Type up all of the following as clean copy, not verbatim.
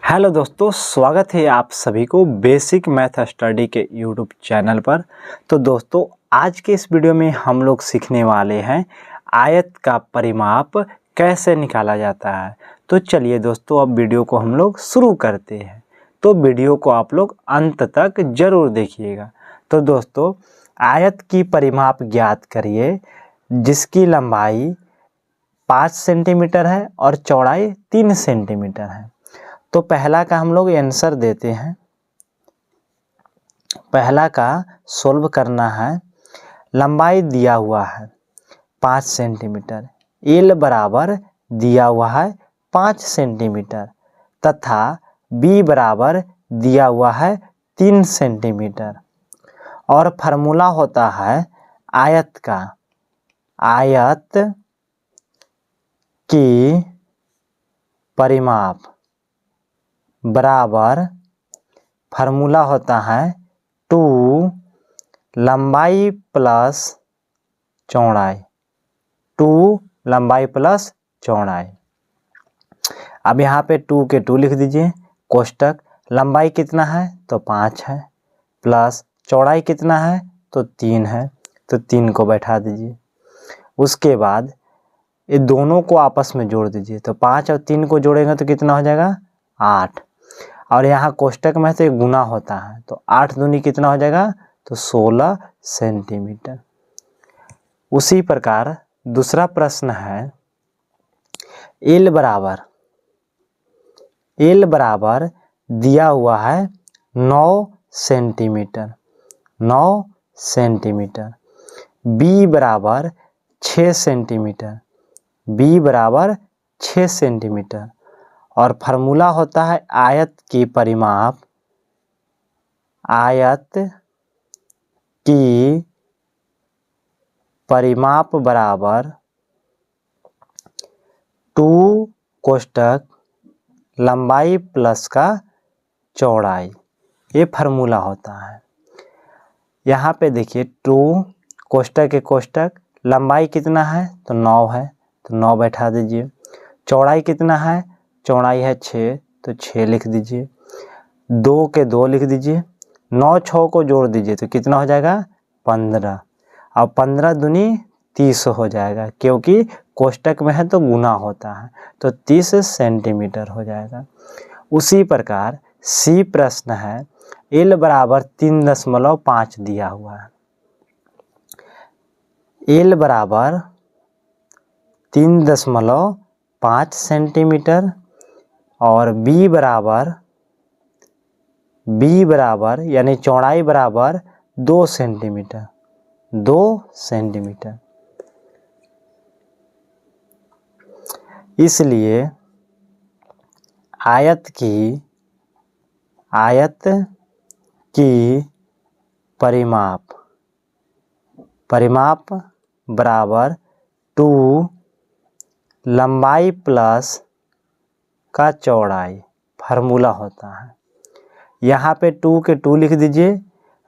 Hello दोस्तों, स्वागत है आप सभी को बेसिक मैथ स्टडी के यूट्यूब चैनल पर। तो दोस्तों, आज के इस वीडियो में हम लोग सीखने वाले हैं आयत का परिमाप कैसे निकाला जाता है। तो चलिए दोस्तों, अब वीडियो को हम लोग शुरू करते हैं। तो वीडियो को आप लोग अंत तक ज़रूर देखिएगा। तो दोस्तों, आयत की परिमाप ज्ञात करिए जिसकी लंबाई 5 सेंटीमीटर है और चौड़ाई 3 सेंटीमीटर है। तो पहला का हम लोग आंसर देते हैं। पहला का सोल्व करना है। लंबाई दिया हुआ है 5 सेंटीमीटर, एल बराबर दिया हुआ है 5 सेंटीमीटर तथा बी बराबर दिया हुआ है 3 सेंटीमीटर। और फार्मूला होता है आयत का। आयत की परिमाप बराबर फार्मूला होता है 2 लंबाई प्लस चौड़ाई। 2 लंबाई प्लस चौड़ाई। अब यहाँ पे 2 के 2 लिख दीजिए। कोष्टक लंबाई कितना है तो 5 है, प्लस चौड़ाई कितना है तो 3 है, तो 3 को बैठा दीजिए। उसके बाद ये दोनों को आपस में जोड़ दीजिए। तो 5 और 3 को जोड़ेंगे तो कितना हो जाएगा 8। और यहाँ कोष्टक में से गुना होता है, तो 8 दूनी कितना हो जाएगा तो 16 सेंटीमीटर। उसी प्रकार दूसरा प्रश्न है एल बराबर दिया हुआ है 9 सेंटीमीटर। 9 सेंटीमीटर। बी बराबर 6 सेंटीमीटर। बी बराबर 6 सेंटीमीटर। और फार्मूला होता है आयत की परिमाप। आयत की परिमाप बराबर 2 कोष्टक लंबाई प्लस का चौड़ाई। ये फार्मूला होता है। यहाँ पे देखिए 2 कोष्टक के कोष्टक, लंबाई कितना है तो 9 है, तो 9 बैठा दीजिए। चौड़ाई कितना है, चौड़ाई है 6, तो 6 लिख दीजिए। 2 के 2 लिख दीजिए। 9 6 को जोड़ दीजिए तो कितना हो जाएगा 15। अब 15 दूनी 30 हो जाएगा, क्योंकि कोष्टक में है तो गुना होता है, तो 30 सेंटीमीटर हो जाएगा। उसी प्रकार सी प्रश्न है एल बराबर 3.5 दिया हुआ है। एल बराबर 3.5 सेंटीमीटर और बी बराबर यानी चौड़ाई बराबर 2 सेंटीमीटर। 2 सेंटीमीटर। इसलिए आयत की परिमाप बराबर 2 लंबाई प्लस का चौड़ाई। फार्मूला होता है। यहाँ पे 2 के 2 लिख दीजिए।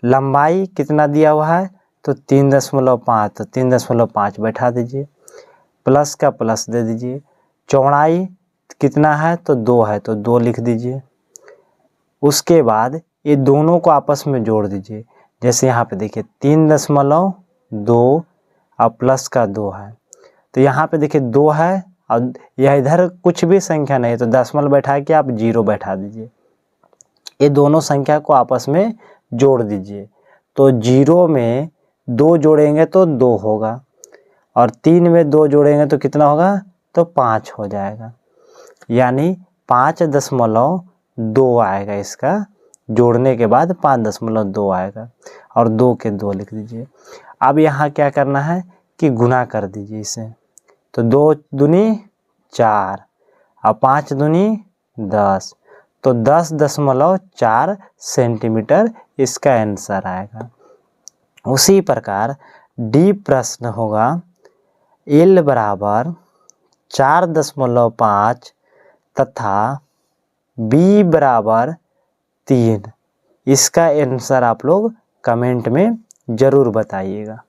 लंबाई कितना दिया हुआ है तो 3.5, तो 3.5 बैठा दीजिए। प्लस का प्लस दे दीजिए। चौड़ाई कितना है तो 2 है, तो 2 लिख दीजिए। उसके बाद ये दोनों को आपस में जोड़ दीजिए। जैसे यहाँ पे देखिए 3.2 और प्लस का 2 है, तो यहाँ पे देखिए 2 है और यह इधर कुछ भी संख्या नहीं है, तो दशमलव बैठा के आप 0 बैठा दीजिए। ये दोनों संख्या को आपस में जोड़ दीजिए। तो 0 में 2 जोड़ेंगे तो 2 होगा, और 3 में 2 जोड़ेंगे तो कितना होगा तो 5 हो जाएगा। यानी 5.2 आएगा। इसका जोड़ने के बाद 5.2 आएगा, और 2 के 2 लिख दीजिए। अब यहाँ क्या करना है कि गुना कर दीजिए इसे। तो 2 दूनी 4 और 5 दूनी 10, तो 10.4 सेंटीमीटर इसका आंसर आएगा। उसी प्रकार डी प्रश्न होगा एल बराबर 4.5 तथा बी बराबर 3। इसका आंसर आप लोग कमेंट में ज़रूर बताइएगा।